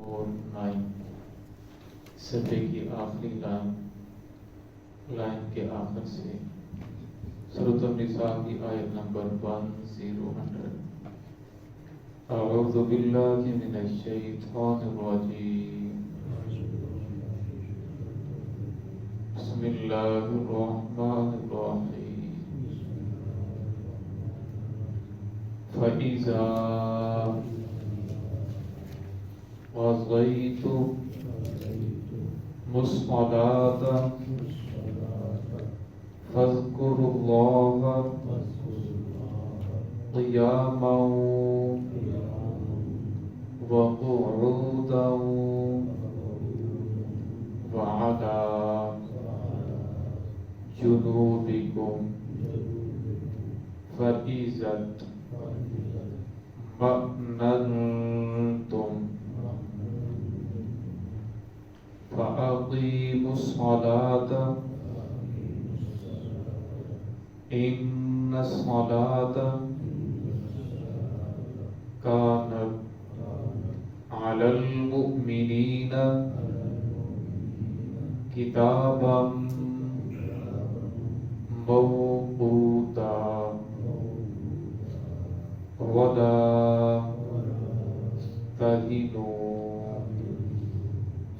اور 9 صفحے کی آخری لائن کے آخر سے سورۃ النساء کی آیت نمبر 10 اعوذ باللہ من الشیطان الرجیم بسم اللہ الرحمن الرحیم فَإِذَا قضيتم الصلاة فاذكروا الله قياما وقعودا وعلى جنوبكم فإذا اطمأننتم فأقيموا الصلاة إن الصلاة كانت على المؤمنين كتابا موقوتا ولا تهنوا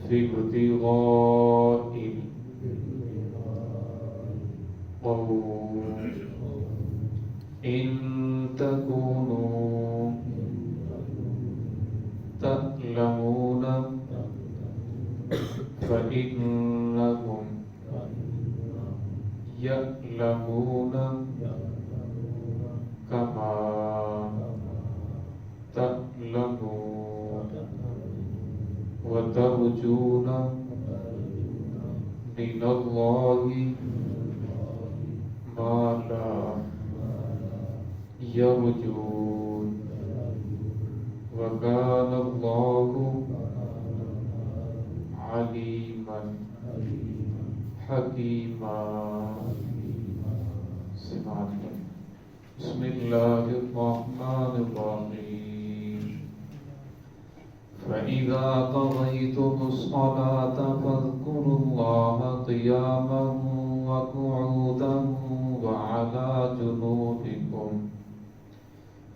في ابتغاء القوم إن تكونوا تعلمون فإنهم يعلمون كما تعلمون وترجون من الله ما لا يرجون وكان الله عليما حكيما. بسم الله الرحمن الرحيم فإذا قضيتم الصلاة فاذكروا الله قياما وقعودا وعلى جنوبكم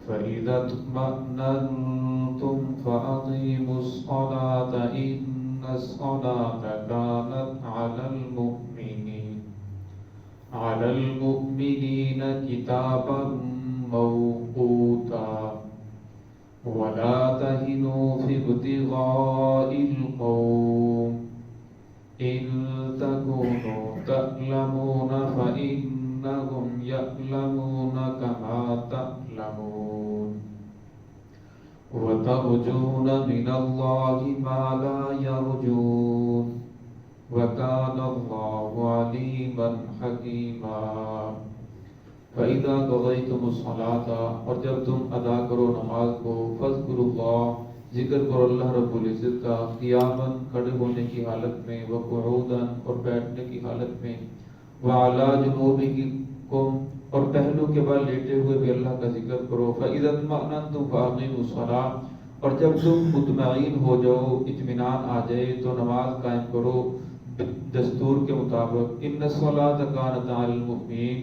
فإذا اطمأننتم فأقيموا الصلاة إن الصلاة كانت على المؤمنين كتابا موقوتا ولا تهنوا في ابتغاء القوم إن تكونوا تعلمون فإنهم يعلمون كما تعلمون وترجون من الله ما لا يرجون وكان الله عليما حكيما. فَإِذَا قَضَيْتُمُ الصَّلَاةَ اور جب تم ادا کرو نماز کو فَاذْكُرُوا اللَّهَ ذکر کرو اللہ رب العزت کا قیاماً کھڑے ہونے کی حالت میں وقعوداً اور بیٹھنے کی حالت میں وعلی جنوبکم اور پہلو کے بل لیٹے ہوئے بھی اللہ کا ذکر کرو فَإِذَا اطْمَأْنَنْتُمْ فَأَقِیمُوا الصَّلَاةَ اور جب تم مطمئن ہو جاؤ اطمینان آ جائے تو نماز قائم کرو دستور کے مطابق ان الصلاۃ کانت علی المؤمنین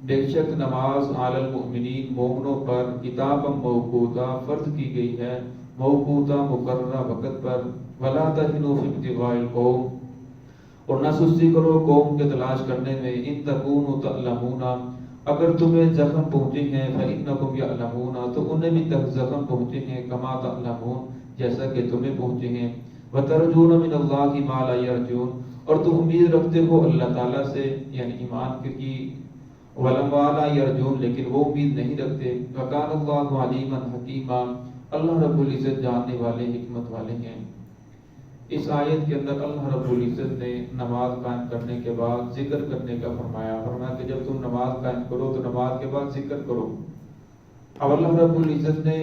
بے شک نماز علی المؤمنین مومنوں پر کتاب موقوتا فرض کی گئی ہے موقوتا مقررہ وقت پر ولا تہنوا فی ابتغاء القوم اور نہ سستی کرو قوم کے تلاش کرنے میں ان تکونوا تعلمون اگر تمہیں زخم پہنچے ہیں فإنکم یعلمون تو انہیں بھی زخم پہنچے ہیں کما تعلمون جیسا کہ تمہیں پہنچے ہیں وترجون من اللہ ما لا یرجون اور تم امید رکھتے ہو اللہ تعالیٰ سے یعنی ایمان کی وَلَمْوَالَا يَرْجُونَ لیکن وہ امید نہیں رکھتے وَكَانَ اللَّهُ عَلِيمًا حَكِيمًا اللہ رب العزت جاننے والے حکمت والے ہیں. اس آیت کے اندر اللہ رب العزت نے نماز قائم کرنے کے بعد ذکر کرنے کا فرمایا کہ جب تم نماز قائم کرو تو نماز کے بعد ذکر کرو. اب اللہ رب العزت نے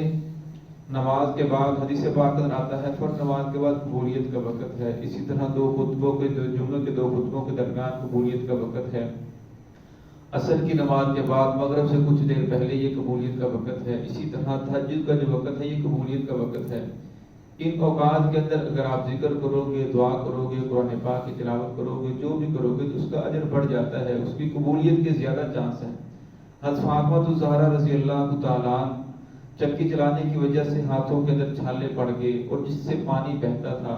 نماز کے بعد حدیث پاک میں آتا ہے فرض نماز کے بعد قبولیت کا وقت ہے. اسی طرح جمعوں کے دو خطبوں کے درمیان قبولیت کا وقت ہے. عصر کی نماز کے بعد مغرب سے کچھ دیر پہلے یہ قبولیت کا وقت ہے. اسی طرح تہجد کا جو وقت ہے یہ قبولیت کا وقت ہے. ان اوقات کے اندر اگر آپ ذکر کرو گے، دعا کرو گے، قرآن پاک کی تلاوت کرو گے، جو بھی کرو گے تو اس کا اجر بڑھ جاتا ہے، اس کی قبولیت کے زیادہ چانس ہیں۔ حضرت فاطمہ الزہرا رضی اللہ تعالیٰ چکی چلانے کی وجہ سے ہاتھوں کے اندر چھالے پڑ گئے اور جس سے پانی بہتا تھا،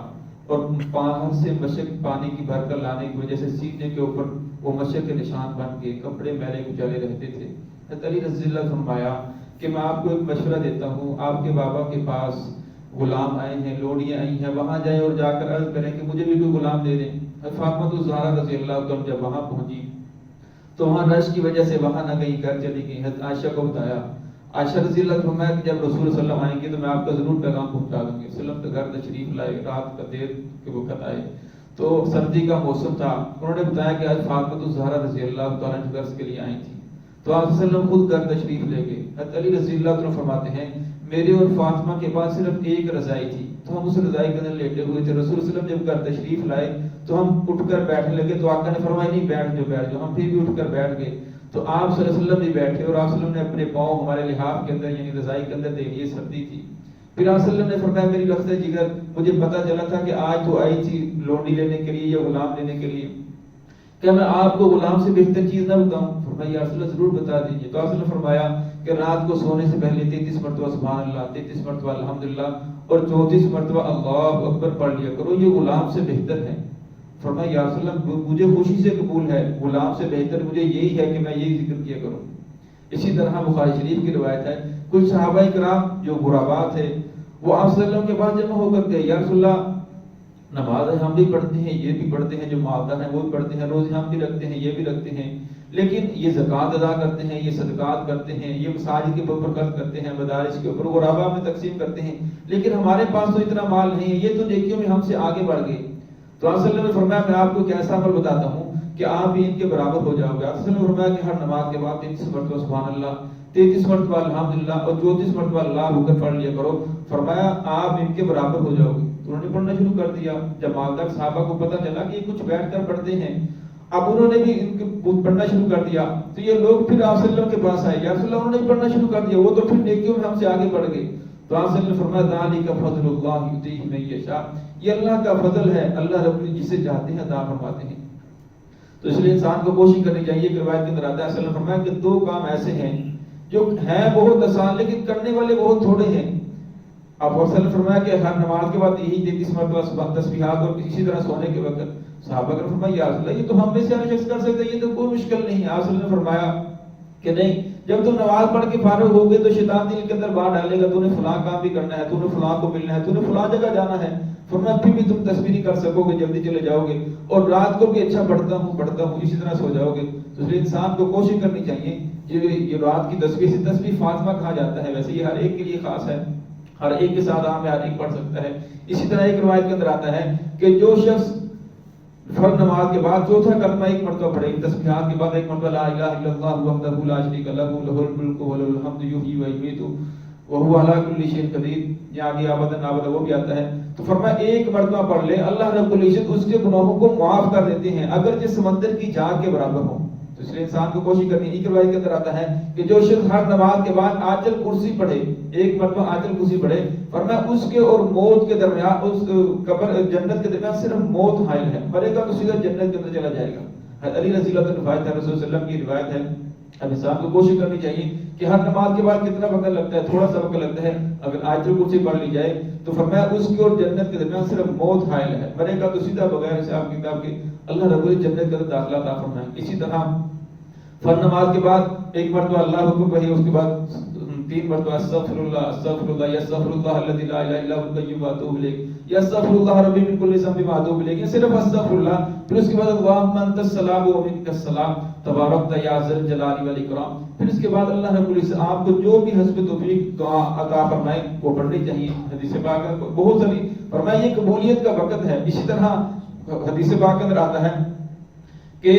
اور باہر سے مشق پانی کی بھر کر لانے کی وجہ سے سینے کے اوپر وہ مشق کے نشان بن گئے، کپڑے میلے کچالے رہتے تھے۔ حضرت علی رضی اللہ عنہ فرمایا کہ میں آپ کو ایک مشورہ دیتا ہوں، آپ کے بابا کے پاس غلام آئے ہیں، لوڑیاں آئی ہیں، وہاں جائیں اور جا کر عرض کریں کہ مجھے بھی کوئی غلام دے دیں۔ فاطمہ الزہرا رضی اللہ عنہ جب وہاں پہنچی تو وہاں رش کی وجہ سے وہاں نہ گئی، گھر چلی گئی۔ حضرت عائشہ کو بتایا، عائشہ رضی اللہ عنہ فرمایا کہ جب رسول صلی اللہ علیہ وسلم آئیں گے تو میں آپ کا ضرور پیغام پہنچا دوں گی۔ وسلم تو گھر تشریف لائے، رات کا دیر کے وقت آئے تو سردی کا موسم تھا۔ انہوں نے بتایا کہ آج فاطمہ الزہرا رضی اللہ تعالیٰ عنہ درس کے لیے آئی تھی، تو آپ صلی اللہ علیہ وسلم خود گھر تشریف لے گئے۔ حضرت علی رضی اللہ عنہ فرماتے ہیں میرے اور فاطمہ کے پاس صرف ایک رضائی تھی، تو ہم اس رضائی کے اندر لیٹے ہوئے تھے۔ رسول صلی اللہ علیہ وسلم جب گھر تشریف لائے تو ہم اٹھ کر بیٹھنے لگے تو آقا نے فرمایا نہیں بیٹھ جاؤ، ہم پھر بھی اٹھ کر بیٹھ گئے تو آپ صلی اللہ علیہ وسلم بھی بیٹھے اور آپ صلی اللہ علیہ وسلم نے اپنے پاؤں ہمارے لحاف کے اندر یعنی رضائی کے اندر دے دیے، سردی تھی۔ پھر آپ صلی اللہ علیہ وسلم نے فرمایا میری لفظ جگر مجھے پتا چلا تھا کہ آج تو آئی تھی لونڈی لینے کے لیے یا غلام لینے کے لیے، کیا میں آپ کو غلام سے بہتر چیز نہ بتاؤں؟ فرمایا یا رسول اللہ ضرور بتا دیجیے۔ تو آپ نے فرمایا کہ رات کو سونے سے پہلے 33 مرتبہ سبحان اللہ، 33 مرتبہ الحمدللہ اور 34 مرتبہ اللہ اکبر پڑھ لیا کرو، یہ غلام سے بہتر ہے۔ فرمایا یا رسول اللہ مجھے خوشی سے قبول ہے، غلام سے بہتر مجھے یہی ہے کہ میں یہی ذکر کیا کروں۔ اسی طرح بخاری شریف کی روایت ہے، کچھ صحابہ کرام جو غربا تھے وہ آپ صلی اللہ علیہ وسلم کے پاس جمع ہو کر کے یا رسول اللہ نماز ہم بھی پڑھتے ہیں، یہ بھی پڑھتے ہیں، جو مالدار ہیں وہ بھی پڑھتے ہیں، روزے ہم بھی رکھتے ہیں، یہ بھی رکھتے ہیں، لیکن یہ زکوٰۃ ادا کرتے ہیں، یہ صدقات کرتے ہیں، یہ مساجد کے اوپر خرچ کرتے ہیں، مدارس کے اوپر غربا میں تقسیم کرتے ہیں، لیکن ہمارے پاس تو اتنا مال نہیں ہے، یہ تو نیکیوں میں ہم سے آگے بڑھ گئے۔ تو آپ صلی اللہ علیہ وسلم نے فرمایا میں آپ کو ایک ایسا عمل بتاتا ہوں کہ آپ بھی ان کے برابر ہو جاؤ گے۔ آپ صلی اللہ علیہ وسلم نے فرمایا کہ ہر نماز کے بعد 33 مرتبہ سبحان اللہ، 33 مرتبہ الحمدللہ اور 34 مرتبہ اللہ اکبر پڑھ لیا کرو۔ فرمایا آپ ان کے برابر ہو جاؤ گے۔ تو انہوں نے پڑھنا شروع کر دیا۔ جب مالدار صحابہ کو پتہ چلا کہ یہ کچھ بیٹھ کر پڑھتے ہیں، اب انہوں نے بھی ان کو پڑھنا شروع کر دیا، تو یہ لوگ پھر آپ صلی اللہ علیہ وسلم کے پاس آئے، یا رسول اللہ انہوں نے بھی پڑھنا شروع کر دیا، وہ تو پھر نیکیوں میں ہم سے آگے بڑھ گئے۔ تو آپ صلی اللہ علیہ وسلم نے فرمایا ذالک فضل اللہ یؤتیہ من یشاء، یہ اللہ کا فضل ہے، اللہ رب جسے چاہتے ہیں عطا فرماتے ہیں۔ تو اس لیے انسان کو کوشش کرنی چاہیے کہ روایت کے اندر آتا ہے صلی اللہ علیہ وسلم نے فرمایا کہ دو کام ایسے ہیں جو ہیں بہت آسان لیکن کرنے والے بہت تھوڑے ہیں۔ آپ صلی اللہ علیہ وسلم نے فرمایا کہ ہر نماز کے بعد یہی 33 مرتبہ تسبیحات اور اسی طرح سونے کے وقت۔ صحابہ نے فرمایا یا رسول اللہ یہ تو ہم میں سے ہر شخص کر سکتا ہے، یہ تو کوئی مشکل نہیں ہے۔ آپ صلی اللہ علیہ وسلم نے فرمایا کہ نہیں، جب تم نماز پڑھ کے فارغ ہوگے تو شیطان دل کے اندر بات ڈالے گا تو نے فلاں کام بھی کرنا ہے، تو نے فلاں کو ملنا ہے، تو نے فلاں جگہ جانا ہے۔ فرمایا پھر بھی تم تسبیح نہیں کر سکو گے، جلدی چلے جاؤ گے اور رات کو بھی اچھا پڑھتا ہوں اسی طرح سو جاؤ گے۔ تو اس لیے انسان کو کوشش کرنی چاہیے، یہ رات کی تسبیح سے تسبیح فاطمہ کہا جاتا ہے، ویسے یہ ہر ایک کے لیے خاص ہے، ہر ایک کے ساتھ عام ہے، ہر ایک پڑھ سکتا ہے۔ اسی طرح ایک روایت کے اندر آتا ہے کہ جو شخص فرض نماز کے بعد چوتھا کلمہ ایک مرتبہ پڑھے، تسبیحات کے بعد ایک مرتبہ لا الہ الا اللہ وحدہ لا شریک لہ لہ الملک ولہ الحمد یحیی ویمیت وہو علی کل شیء قدیر، یا آگے ابدا ابدا وہ بھی آتا ہے۔ تو فرمایا ایک مرتبہ پڑھ لے، اللہ رب العزت اس کے گناہوں کو معاف کر دیتے ہیں اگرچہ سمندر کی جھاگ کے برابر ہو۔ تو اس لیے انسان کو کوشش کرنی ہے۔ ایک روایت کے اندر آتا ہے کہ جو شخص ہر نماز کے بعد آیت الکرسی پڑھے، ایک مرتبہ آیت الکرسی پڑھے، فرمایا اس کے اور موت کے درمیان، اس قبر جنت کے درمیان صرف موت حائل ہے، مرے گا تو سیدھا جنت کے اندر چلا جائے گا۔ علی رضی اللہ عنہ روایت ہے، رسول صلی اللہ علیہ وسلم کی روایت ہے۔ اب انسان کو کوشش کرنی چاہیے کہ ہر نماز کے بعد کتنا وقت لگتا ہے، تھوڑا سا وقت لگتا ہے، اگر آیت الکرسی پڑھ لی جائے تو فرمایا اس کی اور جنت کے درمیان صرف موت حائل ہے، مرے گا تو سیدھا بغیر حساب کتاب کے اللہ رب العزت جنت کے اندر داخلہ عطا فرمائے۔ اسی طرح فرض نماز کے بعد ایک مرتبہ اللہ اکبر پڑھی، اس کے بعد 3 مرتبہ استغفر اللہ استغفر اللہ یا استغفر اللہ الذی لا الہ الا هو القیوم واتوب الیہ یا استغفر اللہ ربی من کل ذنب واتوب الیہ، صرف استغفر اللہ۔ پھر اس کے بعد اللہم انت السلام و منک السلام تبارکت یا ذی الجلال والاکرام۔ پھر اس کے بعد اللہ رب العزت آپ کو جو بھی حسب توفیق دعا عطا فرمائے وہ پڑھنی چاہیے۔ حدیث پاک بہت ساری فرمایا یہ قبولیت کا وقت ہے۔ اسی طرح حدیث پاک کے اندر آتا ہے کہ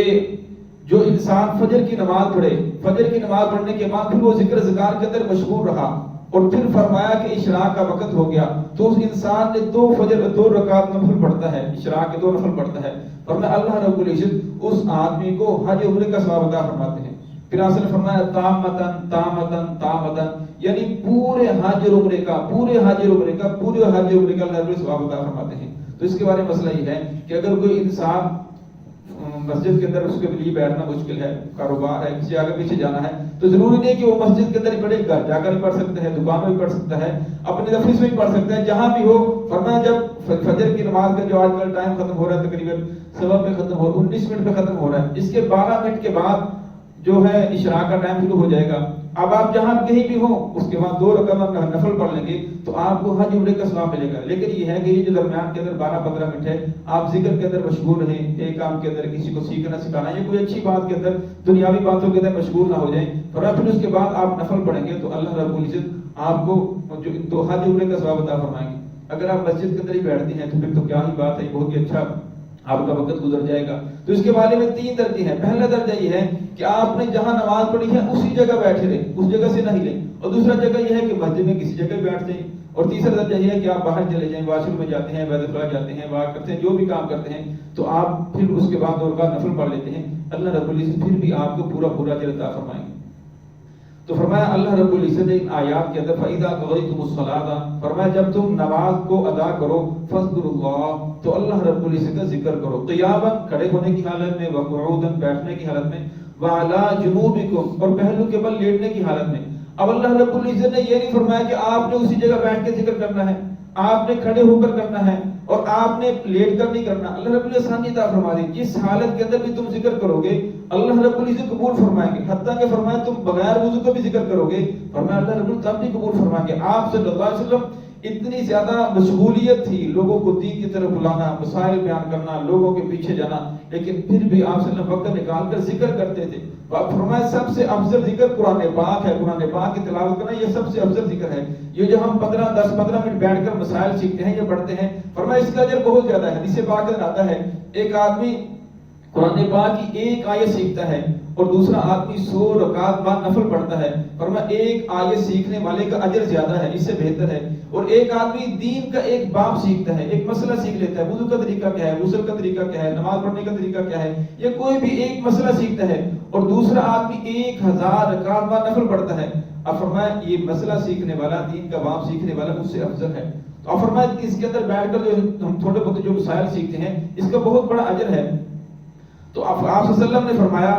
جو انسان فجر کی نماز پڑھے، فجر کی نماز پڑھنے کے بعد پھر وہ ذکر اذکار کے اندر مشغول رہا اور پھر فرمایا کہ اشراق کا وقت ہو گیا تو اس انسان نے 2 رکعت نفل پڑھتا ہے، اشراق کے 2 نفل پڑھتا ہے، فرمایا اللہ رب العزت اس آدمی کو حج عمرے کا ثواب عطا فرماتے ہیں۔ پھر آپ نے فرمایا تامتن تامتن تامتن، یعنی پورے حج اور عمرے کا اللہ رب ثواب عطا فرماتے ہیں۔ تو اس کے بارے میں مسئلہ یہ ہے کہ اگر کوئی انسان مسجد کے اندر اس کے لیے بیٹھنا مشکل ہے، کاروبار ہے، کسی آگے پیچھے جانا ہے، تو ضروری نہیں کہ وہ مسجد کے اندر ہی پڑھے، گھر جا کر بھی پڑھ سکتا ہے، دکان میں بھی پڑھ سکتا ہے، اپنے آفس میں بھی پڑھ سکتا ہے، جہاں بھی ہو۔ فرمایا جب فجر کی نماز کا جو آج کل ٹائم ختم ہو رہا ہے، تقریباً 19 پہ ختم ہو رہا ہے، 19 منٹ پہ ختم ہو رہا ہے، اس کے 12 منٹ کے بعد جو ہے اشراق کا ٹائم شروع ہو جائے گا۔ اب آپ جہاں کہیں بھی ہوں، اس کے بعد 2 رکعت نفل پڑھ لیں گے تو آپ کو حج عمرے کا ثواب ملے گا۔ لیکن یہ ہے کہ یہ جو درمیان کے اندر 12-15 منٹ ہے، آپ ذکر کے اندر مشغول رہیں، ایک کام کے اندر کسی کو سیکھنا سکھانا یا کوئی اچھی بات کے اندر، دنیاوی باتوں کے اندر مشغول نہ ہو جائیں، اور پھر اس کے بعد آپ نفل پڑھیں گے تو اللہ رب العزت آپ کو جو حج عمرے کا ثواب عطا فرمائیں گے۔ اگر آپ مسجد کے اندر ہی بیٹھتے ہیں تو پھر تو کیا ہی بات ہے، بہت ہی اچھا آپ کا وقت گزر جائے گا۔ تو اس کے بارے میں 3 درجے ہیں۔ پہلا درجہ یہ ہے کہ آپ نے جہاں نماز پڑھی ہے اسی جگہ بیٹھے رہیں، اس جگہ سے نہ ہلیں، اور دوسرا جگہ یہ ہے کہ مسجد میں کسی جگہ بیٹھ جائیں، اور تیسرا درجہ یہ ہے کہ آپ باہر چلے جائیں، واش روم میں جاتے ہیں، بیت الخلاء جاتے ہیں، واک کرتے ہیں، جو بھی کام کرتے ہیں، تو آپ پھر اس کے بعد 2 رکعت نفل پڑھ لیتے ہیں، اللہ رب العزت پھر بھی آپ کو پورا اجر عطا فرمائیں گے۔ تو فرمایا اللہ رب العزت نے آیات کے اندر فَإِذَا قَضَيْتُمُ الصَّلَاةَ، فرمایا جب تم نماز کو ادا کرو، فَاذْكُرُوا اللَّهَ، تو اللہ رب العزت کا ذکر کرو، قیاماً کھڑے ہونے کی حالت میں، وقعوداً بیٹھنے کی حالت میں، وَعَلَىٰ جُنُوبِكُمْ اور پہلو کے بل لیٹنے کی حالت میں۔ اب اللہ رب العزت نے یہ نہیں فرمایا کہ آپ نے اسی جگہ بیٹھ کے ذکر کرنا ہے، آپ نے کھڑے ہو کر کرنا ہے، اور آپ نے لیٹ کر نہیں کرنا۔ اللہ رب العزت آسانی عطا فرما دی، جس حالت کے اندر بھی تم ذکر کرو گے اللہ رب العزت قبول فرمائیں گے، حتیٰ کہ فرمایا تم بغیر وضو کا بھی ذکر کرو گے، فرمایا اللہ رب العزت تب بھی قبول فرمائیں گے۔ آپ صلی اللہ علیہ وسلم اتنی زیادہ مشغولیت تھی، لوگوں کو دین کی طرف بلانا، مسائل بیان کرنا، لوگوں کے پیچھے جانا، لیکن پھر بھی آپ صلی اللہ علیہ وسلم وقت نکال کر ذکر کرتے تھے۔ فرمایا سب سے افضل ذکر قرآن پاک ہے، قرآن پاک کی تلاوت کرنا یہ سب سے افضل ذکر ہے۔ یہ جو ہم 10-15 منٹ بیٹھ کر مسائل سیکھتے ہیں یا پڑھتے ہیں، فرمایا اس کا اجر بہت زیادہ ہے۔ حدیث پاک میں آتا ہے ایک آدمی قرآن پاک کی 1 آیت سیکھتا ہے اور دوسرا آدمی 100 رکعت بعد نفل پڑھتا ہے، فرمایا 1 آیت سیکھنے والے کا اجر زیادہ ہے، اس سے بہتر ہے۔ اور ایک آدمی دین کا ایک باب سیکھتا ہے، ایک مسئلہ سیکھ لیتا ہے، وضو کا طریقہ کیا ہے، غسل کا طریقہ کیا ہے، نماز پڑھنے کا طریقہ کیا ہے، یا کوئی بھی ایک مسئلہ سیکھتا ہے، اور دوسرا آدمی 1000 رکعت بعد نفل پڑھتا ہے، اب فرمایا یہ مسئلہ سیکھنے والا، دین کا باب سیکھنے والا مجھ سے افضل ہے۔ تو اب فرمایا اس کے اندر بیٹھ کر جو ہم تھوڑے بہت جو مسائل سیکھتے ہیں اس کا بہت بڑا اجر ہے۔ تو آپ صلی اللہ علیہ وسلم نے فرمایا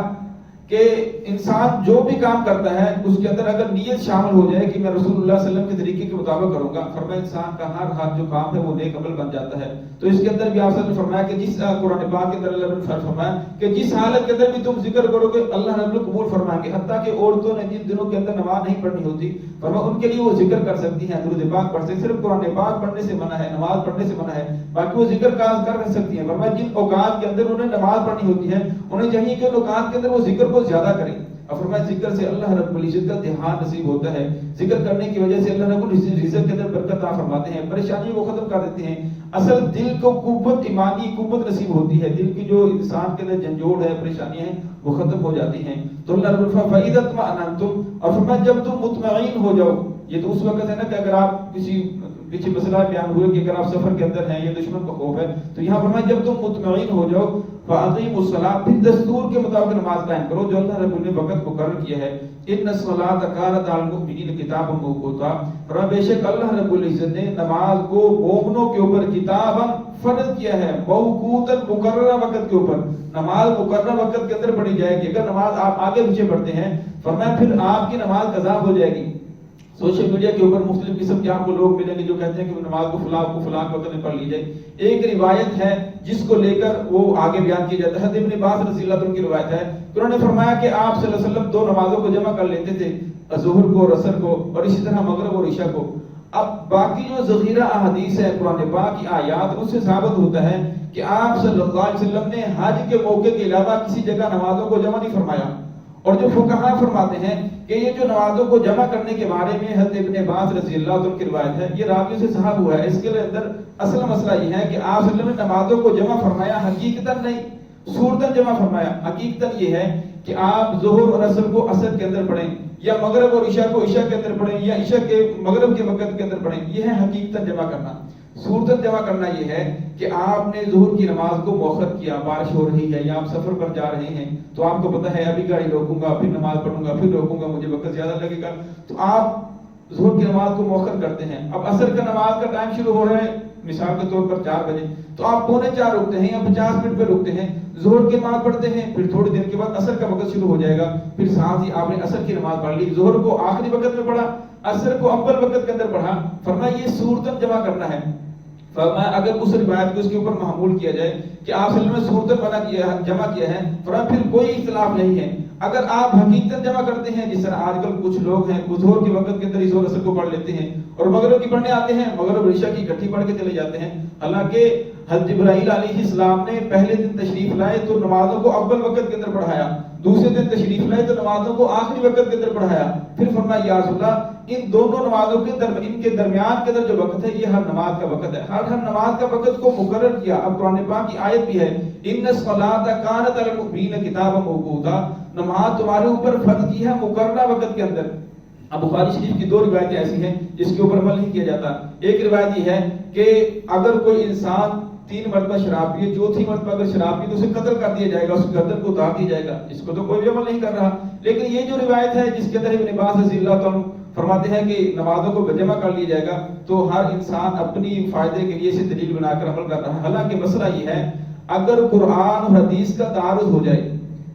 کہ انسان جو بھی کام کرتا ہے اس کے اندر اگر نیت شامل ہو جائے کہ میں رسول اللہ صلی اللہ علیہ وسلم کے طریقے کے مطابق کروں گا، فرمایا انسان کا ہر جو کام ہے وہ نیک عمل بن جاتا ہے۔ تو اس کے اندر بھی آپ صلی اللہ علیہ وسلم نے فرمایا کہ جس قرآن پاک کے اندر اللہ نے فرمایا کہ جس حالت کے اندر بھی تم ذکر کرو گے اللہ رب العزت قبول فرمائیں گے، حتیٰ کہ عورتوں نے جن دنوں کے اندر نماز نہیں پڑھنی ہوتی، فرمایا ان کے لیے وہ ذکر کر سکتی ہیں، درود پاک پڑھ سکتی ہیں، صرف قرآن پاک پڑھنے سے منع ہے، نماز پڑھنے سے منع ہے، باقی وہ ذکر کر سکتی ہیں۔ فرمایا جن اوقات کے اندر انہیں نماز پڑھنی ہوتی ہے انہیں چاہیے کہ ان اوقات کے اندر وہ ذکر کو زیادہ کریں۔ اور فرمایا ذکر سے اللہ رب العزت کا دھیان نصیب ہوتا ہے، ذکر کرنے کی وجہ سے اللہ رب العزت رزق کے اندر برکت عطا فرماتے ہیں، پریشانی کو ختم کر دیتے ہیں، اصل دل کو قوت، ایمانی قوت نصیب ہوتی ہے، دل کی جو انسان کے اندر جھنجھوڑ ہے، پریشانیاں ہیں وہ ختم ہو جاتی ہیں۔ تو اللہ رب العزت فَإِذَا اطْمَأْنَنْتُمْ، اور فرمایا جب تم مطمئن ہو جاؤ، یہ تو اس وقت ہے نا کہ اگر آپ کسی پیچھے مسئلہ بیان ہوئے کہ اگر آپ سفر کے اندر ہیں یا دشمن کا خوف ہے، تو یہاں فرمایا جب تم مطمئن ہو جاؤ فَأَقِیمُوا الصَّلَاةَ، پھر دستور کے مطابق نماز قائم کرو جو اللہ رب العزت نے وقت مقرر کیا ہے۔ إِنَّ الصَّلَاةَ كَانَتْ عَلَى الْمُؤْمِنِينَ كِتَابًا مَوْقُوتًا، فرمایا بے شک اللہ رب العزت نے نماز کو مومنوں کے اوپر کتاباً فرض کیا ہے، موقوتاً مقررہ وقت کے اوپر، نماز مقررہ وقت کے اندر پڑھی جائے گی۔ اگر نماز آپ آگے پیچھے پڑھتے ہیں فرمایا پھر آپ کی نماز قضا ہو جائے گی۔ سوشل میڈیا کے اوپر مختلف قسم کے آپ کو لوگ ملیں گے جو کہتے ہیں کہ نماز کو فلاں وقت میں پڑھ لی جائے۔ ایک روایت ہے جس کو لے کر وہ آگے بیان کی جاتا ہے، حضرت ابن عباس رضی اللہ عنہ کی روایت ہے کہ انہوں نے فرمایا کہ آپ صلی اللہ علیہ وسلم 2 نمازوں کو جمع کر لیتے تھے، ظہر کو اور عصر کو، اور اسی طرح مغرب اور عشاء کو۔ اب باقی جو ذخیرہ احادیث ہے قرآن پاک کی آیات، اس سے ثابت ہوتا ہے کہ آپ صلی اللہ علیہ وسلم نے حج کے موقع کے علاوہ کسی جگہ نمازوں کو جمع نہیں فرمایا۔ اور جو فقہاء فرماتے ہیں کہ یہ جو نمازوں کو جمع کرنے کے بارے میں حضرت ابن عباس رضی اللہ عنہ کی روایت ہے، یہ راویوں سے صحیح ہوا ہے۔ اس کے اندر اصل مسئلہ یہ ہے کہ آپ صلی اللہ علیہ وسلم نے نمازوں کو جمع فرمایا، حقیقتاً نہیں، صورتاً جمع فرمایا۔ حقیقتاً یہ ہے کہ آپ ظہر اور عصر کو عصر کے اندر پڑھیں، یا مغرب اور عشاء کو عشاء کے اندر پڑھیں، یا عشاء کے مغرب کے وقت کے اندر پڑھیں، یہ ہے حقیقتاً جمع کرنا۔ صورتاً جمع کرنا یہ ہے کہ آپ نے ظہر کی نماز کو مؤخر کیا، بارش ہو رہی ہے یا آپ سفر پر جا رہے ہیں تو آپ کو پتہ ہے ابھی گاڑی روکوں گا، پھر نماز پڑھوں گا، پھر روکوں گا، مجھے وقت زیادہ لگے گا، تو آپ ظہر کی نماز کو مؤخر کرتے ہیں. اب عصر کا نماز کا ٹائم شروع ہو رہا ہے مثال کے طور پر 4 بجے، تو آپ 3:45 رکتے ہیں یا 50 منٹ پہ رکتے ہیں، ظہر کی نماز پڑھتے ہیں، پھر تھوڑی دیر کے بعد عصر کا وقت شروع ہو جائے گا، پھر ساتھ ہی آپ نے عصر کی نماز پڑھ لی، ظہر کو آخری وقت میں پڑھا، عصر کو اول وقت کے اندر پڑھا. فرمایا یہ صورتاً جمع کرنا ہے. فرمایا اگر اس روایت کو اس کے اوپر محمول کیا جائے کہ آپ صلی اللہ علیہ وسلم نے صورتاً جمع کیا ہے، فرمایا پھر کوئی اختلاف نہیں ہے. اگر آپ حقیقتاً جمع کرتے ہیں، جس طرح آج کل کچھ لوگ ہیں ظہر کے وقت کے اندر ہی ظہر عصر کو پڑھ لیتے ہیں اور مغرب کی پڑھنے آتے ہیں، مغرب عشاء کی اکٹھی پڑھ کے چلے جاتے ہیں. حالانکہ حضرت جبرائیل علیہ السلام نے پہلے دن تشریف لائے تو نمازوں کو اول وقت کے اندر پڑھایا، دوسرے دن تشریف لائے تو نمازوں کو آخری وقت کے اندر پڑھایا. پھر فرمایا یا رسول اللہ ان دونوں نمازوں کے درمیان کے اندر جو وقت ہے یہ ہر نماز کا وقت ہے، ہر نماز کا وقت کو مقرر کیا. اب قرآن پاک کی آیت بھی ہے ان الصلاۃ کانت علی المؤمنین کتابا موقوتا، نماز تمہارے اوپر فرض کی ہے مقررہ وقت کے اندر. اب بخاری شریف کی 2 روایتیں ایسی ہیں جس کے اوپر عمل نہیں کیا جاتا. ایک روایت یہ ہے کہ اگر کوئی انسان 3 مرتبہ شراب پیے، 4تھی مرتبہ اگر شراب پیے تو اسے قتل کر دیا جائے گا، اس گردن کو اتار دیا جائے گا. اس کو تو کوئی بھی عمل نہیں کر رہا. لیکن یہ جو روایت ہے جس کے اندر ابن عباس رضی اللہ عنہ فرماتے ہیں کہ نمازوں کو جمع کر لیا جائے گا، تو ہر انسان اپنی فائدے کے لیے اسے دلیل بنا کر عمل کر رہا ہے. حالانکہ مسئلہ یہ ہے اگر قرآن اور حدیث کا تعارض ہو جائے،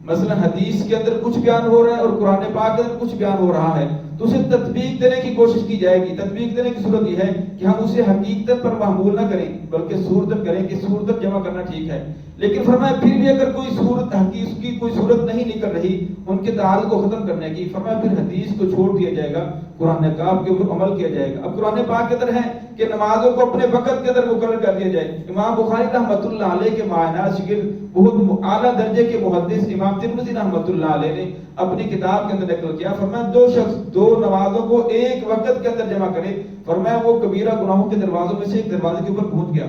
مثلا حدیث کے اندر کچھ بیان ہو رہا ہے اور قرآن پاک کے اندر کچھ بیان ہو رہا ہے، تو اسے تطبیق دینے کی کوشش کی جائے گی. تطبیق دینے کی صورت یہ ہے کہ ہم اسے حقیقت پر محمول نہ کریں بلکہ صورت کریں کہ صورت جمع کرنا ٹھیک ہے. لیکن فرمایا پھر بھی اگر کوئی صورت حدیث کی کوئی صورت نہیں نکل رہی ان کے تعارض کو ختم کرنے کی، فرمایا پھر حدیث کو چھوڑ دیا جائے گا، قرآن پاک کے اوپر عمل کیا جائے گا. اب قرآن پاک کے اندر ہے کہ نمازوں کو اپنے وقت کے اندر مقرر کر دیا جائے. امام بخاری رحمۃ اللہ علیہ کے معنی شکل بہت اعلیٰ درجے کے محدث امام ترمذی رحمۃ اللہ علیہ نے اپنی کتاب کے اندر نقل کیا. فرمایا 2 شخص 2 نمازوں کو ایک وقت کے اندر جمع کرے، فرمایا وہ کبیرہ گناہوں کے دروازوں میں سے ایک دروازے کے اوپر پہنچ گیا.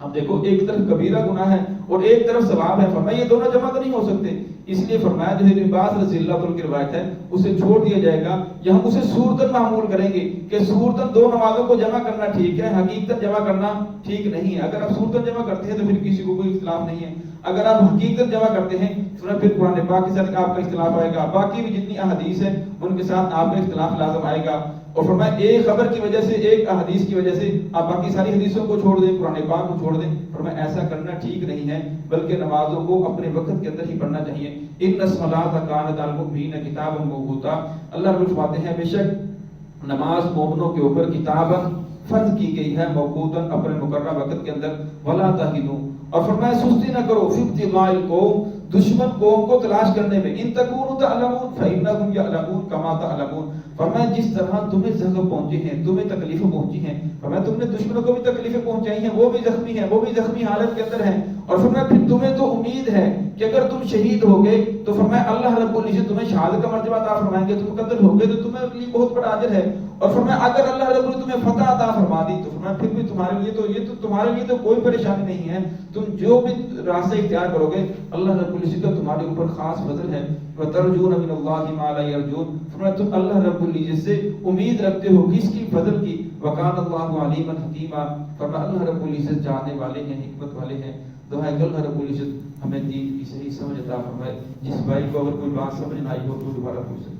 اب دیکھو ایک طرف کبیرہ گناہ ہے اور ایک طرف ثواب ہے، فرمایا یہ دونوں جمع تو نہیں ہو سکتے. اس لیے فرمایا جو ابن عباس رضی اللہ عنہ کی روایت ہے اسے چھوڑ دیا جائے گا یا ہم اسے صورتاً معمول کریں گے کہ صورتاً 2 نمازوں کو جمع کرنا ٹھیک ہے، حقیقتاً جمع کرنا ٹھیک نہیں ہے. اگر آپ صورتاً جمع کرتے ہیں تو پھر کسی کو کوئی اختلاف نہیں ہے، اگر آپ حقیقت جمع کرتے ہیں تو پھر قرآن پاک کے ساتھ آپ کا اختلاف آئے گا، باقی بھی جتنی احادیث ہیں ان کے ساتھ آپ کا اختلاف لازم آئے گا. اور فرمایا ایک خبر کی وجہ سے، ایک حدیث کی وجہ سے آپ باقی ساری حدیثوں کو چھوڑ دیں، قرآن پاک کو چھوڑ دیں. فرمایا ایسا کرنا ٹھیک نہیں ہے بلکہ نمازوں کو اپنے وقت کے اندر ہی پڑھنا چاہیے. ان الصلاۃ کانت علی المؤمنین کتابا موقوتا، اللہ رب فرماتے ہیں بے شک نماز مومنوں کے اوپر کتاباً فرض کی گئی ہے، موقوتاً اپنے مقررہ وقت کے اندر. ولا تہنوا، اور فرمایا سستی نہ کرو، فی ابتغاء القوم، دشمن قوم کو تلاش کرنے میں. ان تکونوا تعلمون فانهم یعلمون کما تعلمون، فرمایا جس طرح تمہیں زخم پہنچے ہیں، تمہیں تکلیفیں پہنچی ہیں، فرمایا تم نے دشمنوں کو بھی تکلیفیں پہنچائی ہیں، وہ بھی زخمی ہیں، وہ بھی زخمی حالت کے اندر ہیں. اور فرمایا پھر تمہیں تو امید ہے کہ اگر تم شہید ہو گئے تو فرمایا اللہ رب العزت تمہیں شہادت کا مرتبہ عطا فرمائیں گے، تم قتل ہو گئے تو تمہیں لیے بہت بڑا اجر ہے. اور فرمایا اگر اللہ رب العزت تمہیں فتح عطا فرما دی تو فرمایا پھر بھی تمہارے لیے تو یہ تو تمہارے لیے تو کوئی پریشانی نہیں ہے، تم جو بھی راستہ اختیار کرو گے اللہ رب العزت کا تمہارے اوپر خاص فضل ہے. وترجون من اللہ ما لا یرجون، فرمایا تم اللہ رب العزت سے امید رکھتے ہو کس کی؟ فضل کی. وکان اللہ علیما حکیما، فرمایا اللہ رب العزت جاننے والے ہیں، حکمت والے ہیں. دعائے کہ اللہ رب العزت ہمیں دین کی صحیح سمجھ عطا فرمائے. جس بھائی کو اگر کوئی بات سمجھ نہ آئی ہو تو دوبارہ پوچھ سکتے.